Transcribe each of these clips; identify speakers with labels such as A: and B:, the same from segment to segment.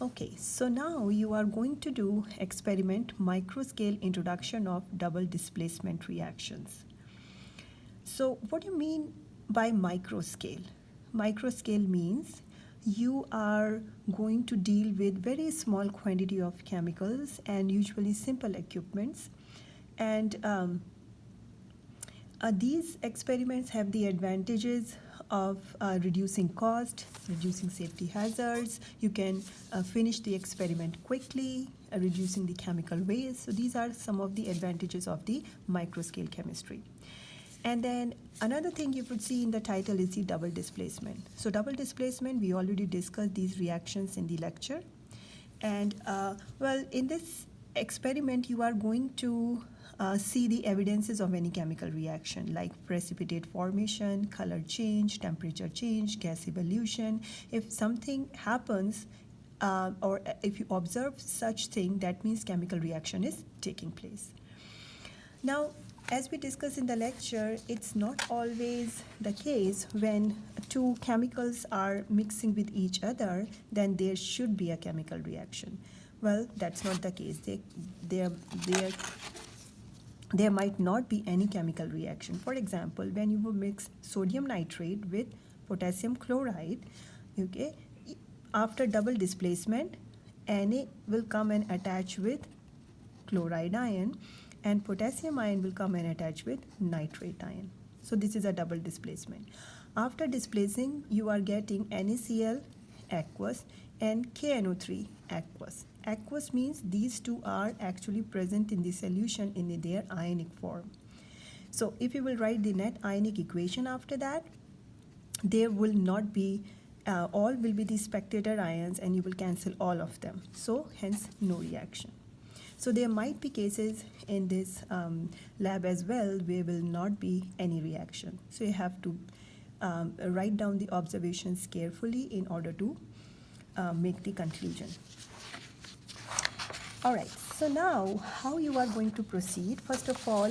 A: Okay, so now you are going to do experiment microscale introduction of double displacement reactions. So what do you mean by microscale? Microscale means you are going to deal with very small quantity of chemicals and usually simple equipments, and these experiments have the advantages of reducing cost, reducing safety hazards. You can finish the experiment quickly, reducing the chemical waste. So these are some of the advantages of the microscale chemistry. And then another thing you would see in the title is the double displacement. So double displacement, we already discussed these reactions in the lecture. And well, in this experiment, you are going to see the evidences of any chemical reaction like precipitate formation, color change, temperature change, gas evolution. If something happens or if you observe such thing, that means chemical reaction is taking place. Now, as we discussed in the lecture, it's not always the case when two chemicals are mixing with each other, then there should be a chemical reaction. Well, that's not the case. There might not be any chemical reaction. For example, when you mix sodium nitrate with potassium chloride, okay, after double displacement, Na will come and attach with chloride ion, and potassium ion will come and attach with nitrate ion. So this is a double displacement. After displacing, you are getting NaCl aqueous and KNO3 aqueous. Aqueous means these two are actually present in the solution in their ionic form. So if you will write the net ionic equation after that, there will not be, all will be the spectator ions, and you will cancel all of them. So hence no reaction. So there might be cases in this lab as well where will not be any reaction. So you have to write down the observations carefully in order to make the conclusion. All right, so now how you are going to proceed? First of all,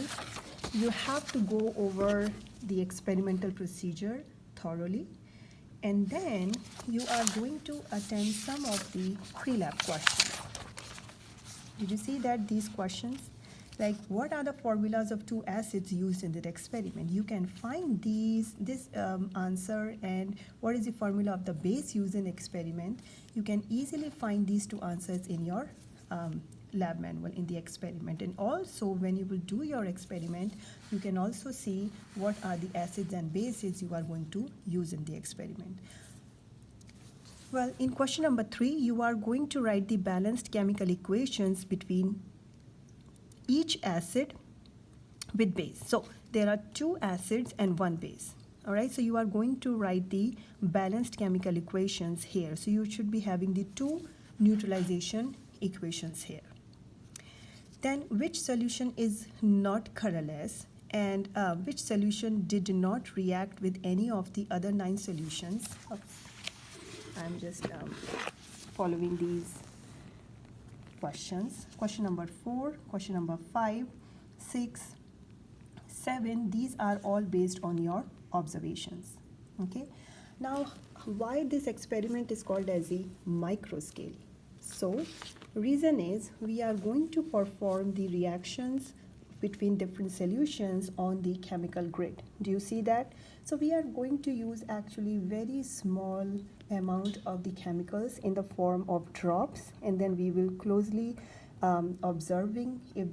A: you have to go over the experimental procedure thoroughly, and then you are going to attend some of the pre-lab questions. Did you see that these questions? Like, what are the formulas of two acids used in that experiment? You can find this answer, and what is the formula of the base used in experiment? You can easily find these two answers in your lab manual in the experiment. And also, when you will do your experiment, you can also see what are the acids and bases you are going to use in the experiment. Well, in question number 3, you are going to write the balanced chemical equations between each acid with base. So there are 2 acids and 1 base. All right, so you are going to write the balanced chemical equations here. So you should be having the 2 neutralization equations here. Then which solution is not colorless, and which solution did not react with any of the other 9 solutions? I'm just following these questions. Question number 4, question number 5, 6, 7, these are all based on your observations. Okay. Now, why this experiment is called as a microscale? So, reason is we are going to perform the reactions between different solutions on the chemical grid. Do you see that? So we are going to use actually very small amount of the chemicals in the form of drops, and then we will closely observing if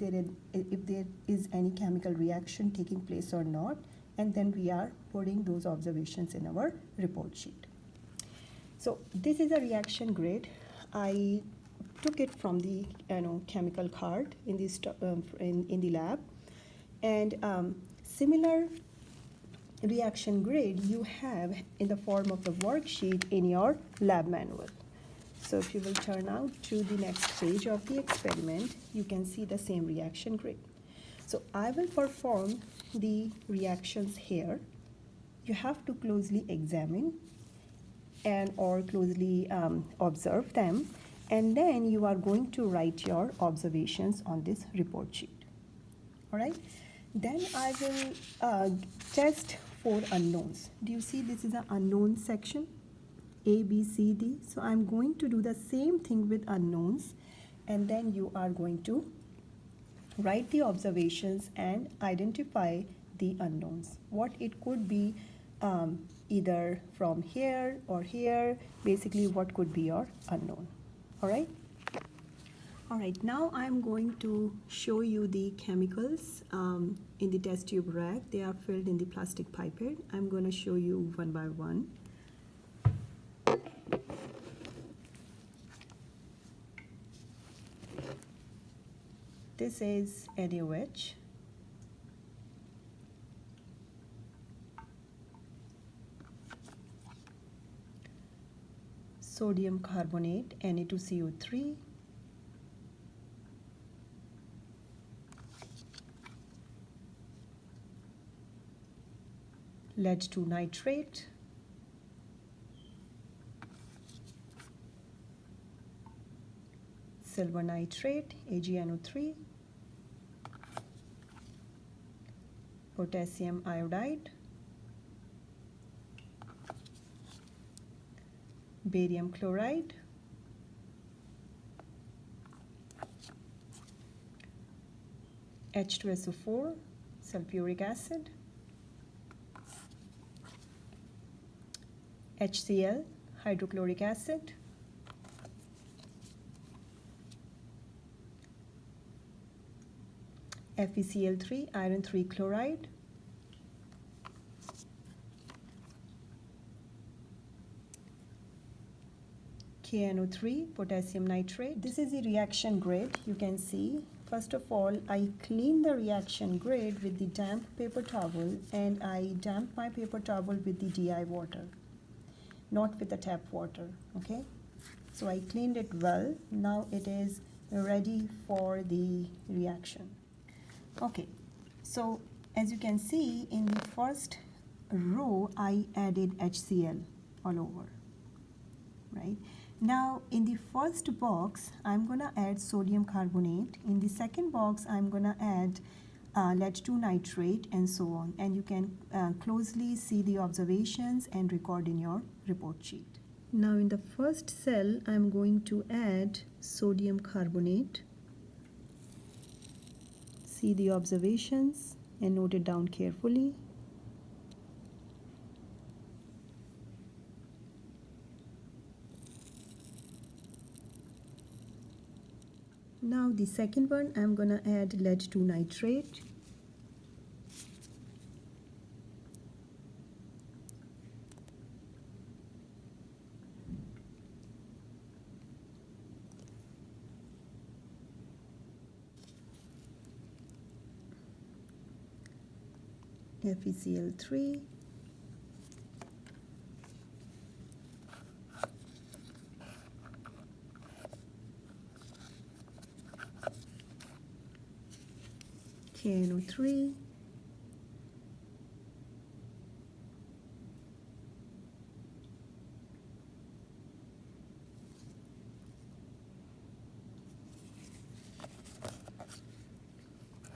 A: there is any chemical reaction taking place or not, and then we are putting those observations in our report sheet. So this is a reaction grid. I took it from the chemical card in this in the lab, and similar reaction grid you have in the form of the worksheet in your lab manual. So if you will turn out to the next page of the experiment, you can see the same reaction grid. So I will perform the reactions here. You have to closely examine and or closely observe them, and then you are going to write your observations on this report sheet. All right, then I will test 4 unknowns. Do you see this is an unknown section? A, B, C, D. So I'm going to do the same thing with unknowns, and then you are going to write the observations and identify the unknowns. What it could be, either from here or here, basically what could be your unknown. All right. All right, now I'm going to show you the chemicals in the test tube rack. They are filled in the plastic pipette. I'm going to show you one by one. This is NaOH. Sodium carbonate, Na2CO3. Lead-2 nitrate. Silver nitrate, AgNO3. Potassium iodide. Barium chloride. H2SO4, sulfuric acid. HCl, hydrochloric acid. FeCl3, iron 3 chloride. KNO3, potassium nitrate. This is the reaction grid. You can see, first of all, I clean the reaction grid with the damp paper towel, and I damp my paper towel with the DI water, not with the tap water. Okay, so I cleaned it well. Now it is ready for the reaction. Okay, so as you can see, in the first row I added HCl all over, right? Now in the first box I'm gonna add sodium carbonate. In the second box I'm gonna add lead-2 nitrate, and so on, and you can closely see the observations and record in your report sheet. Now in the first cell I'm going to add sodium carbonate. See the observations and note it down carefully. Now the second one, I'm gonna add lead-2 nitrate. FeCl3. KNO3.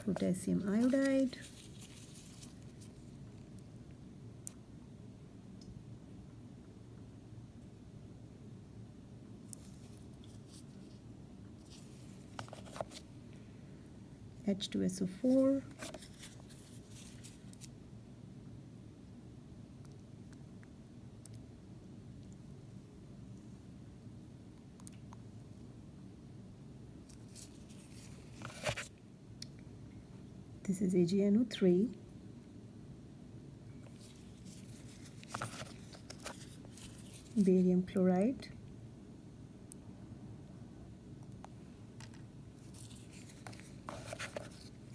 A: Potassium iodide. H2SO4. This is AgNO3. Barium chloride.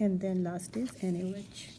A: And then last is NaOH.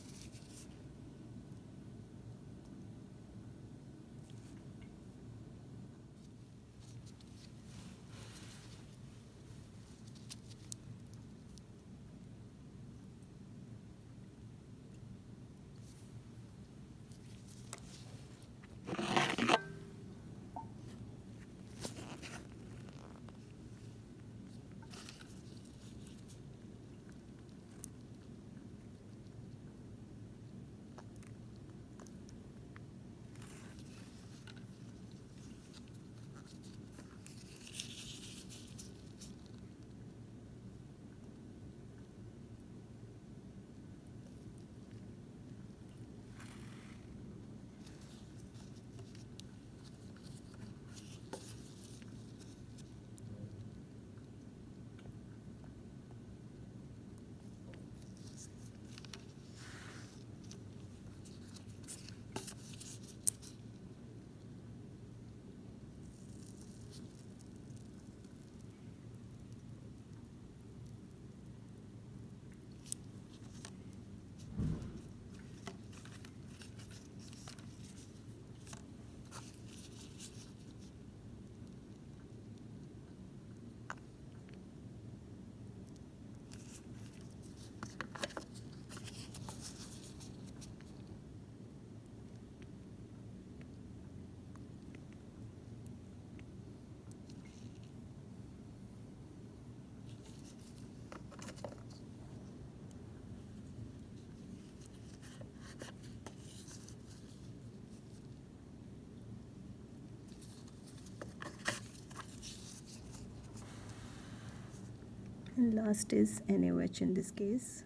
A: and last is NaOH in this case.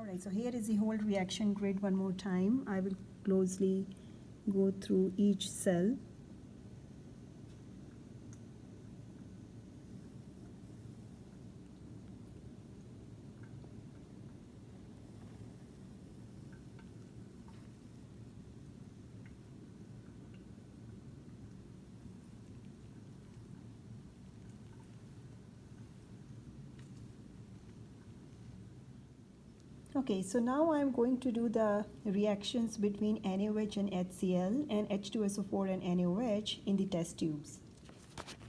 A: Alright, so here is the whole reaction grid one more time. I will closely go through each cell. Okay, so now I'm going to do the reactions between NaOH and HCl and H2SO4 and NaOH in the test tubes.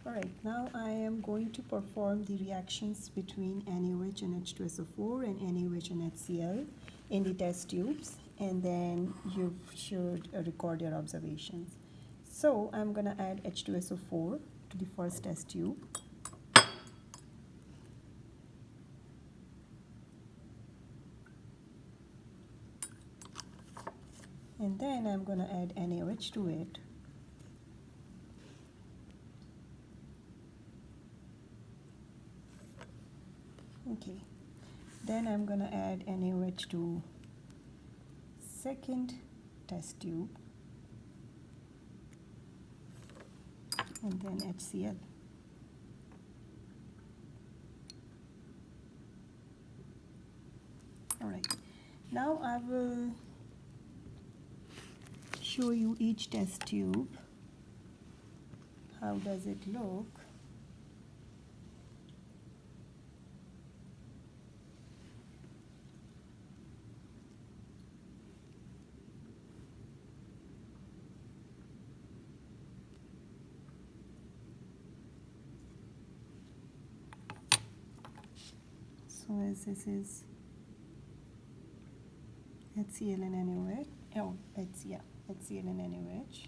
A: Alright, now I am going to perform the reactions between NaOH and H2SO4 and NaOH and HCl in the test tubes, and then you should record your observations. So I'm going to add H2SO4 to the first test tube. And then I'm going to add NaOH to it. Okay. Then I'm going to add NaOH to second test tube. And then HCl. Alright. Now I will show you each test tube. How does it look? So as this is HCl and NaOH. Oh, HCl and NaOH.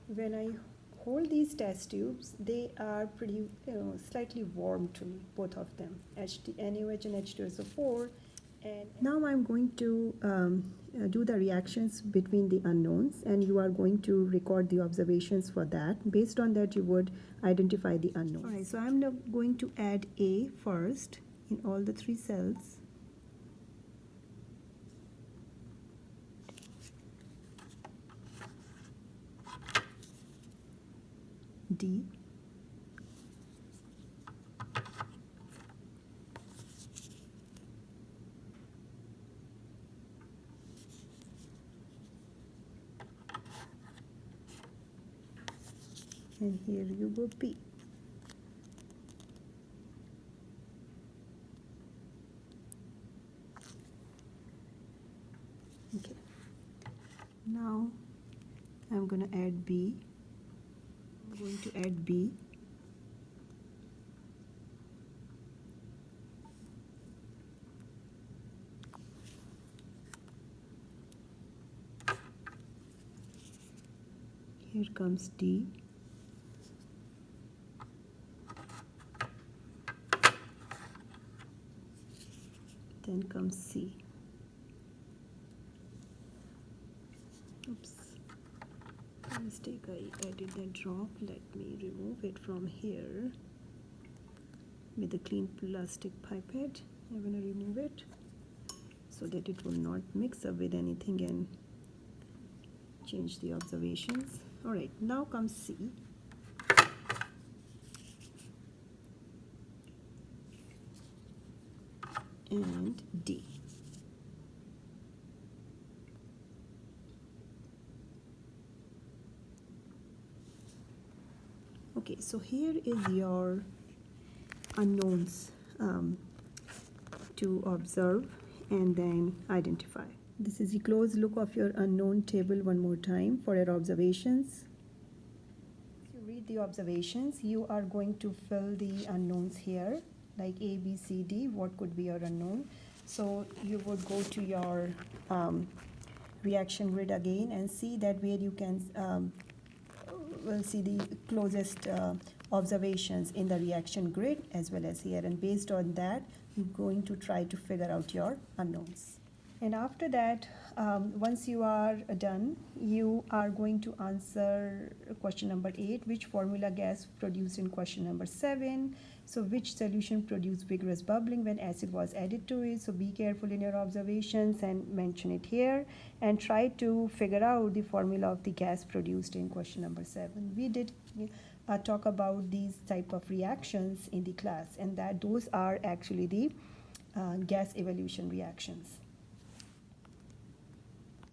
A: When I hold these test tubes, they are pretty, slightly warm to me, both of them, NaOH and H2SO4. And now I'm going to do the reactions between the unknowns, and you are going to record the observations for that. Based on that, you would identify the unknowns. Alright, so I'm now going to add A first in all the three cells. D. And here you go P. Okay. Now I'm going to add B. I'm going to add B. Here comes D. Then comes C. Oops. Mistake, I added that drop. Let me remove it from here with a clean plastic pipette. I'm going to remove it so that it will not mix up with anything and change the observations. Alright, now comes C. And D. Okay, so here is your unknowns to observe and then identify. This is a close look of your unknown table one more time for your observations. If you read the observations, you are going to fill the unknowns here, like A, B, C, D. What could be your unknown? So you would go to your reaction grid again and see that where you can will see the closest observations in the reaction grid as well as here, and based on that you're going to try to figure out your unknowns. And after that, once you are done, you are going to answer question number 8, which formula gas produced in question number 7. So which solution produced vigorous bubbling when acid was added to it? So be careful in your observations and mention it here, and try to figure out the formula of the gas produced in question number 7. We did talk about these type of reactions in the class, and that those are actually the gas evolution reactions.